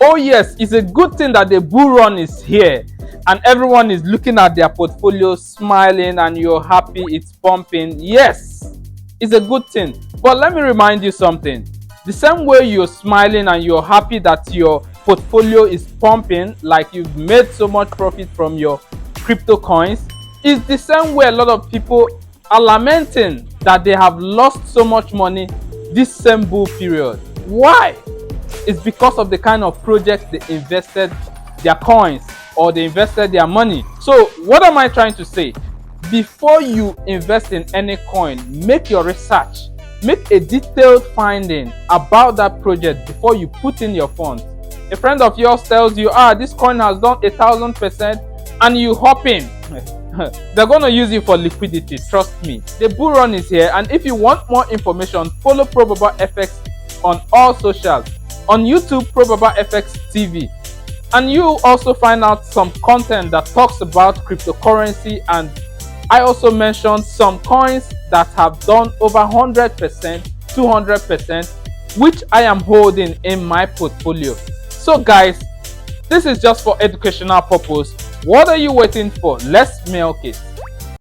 Oh yes, it's a good thing that the bull run is here and everyone is looking at their portfolio smiling and you're happy it's pumping. Yes, it's a good thing. But let me remind you something. The same way you're smiling and you're happy that your portfolio is pumping, like you've made so much profit from your crypto coins, is the same way a lot of people are lamenting that they have lost so much money this same bull period. Why? It's because of the kind of projects they invested their coins or they invested their money. So what am I trying to say? Before you invest in any coin, make your research, make a detailed finding about that project before you put in your funds. A friend of yours tells you, this coin has done 1,000%, and you hop in. They're going to use you for liquidity, trust me. The bull run is here, and if you want more information, follow Probaba FX on all socials. On YouTube, Probaba FX TV. And you also find out some content that talks about cryptocurrency, and I also mentioned some coins that have done over 100%, 200%, which I am holding in my portfolio. So guys, this is just for educational purpose. What are you waiting for? Let's milk it.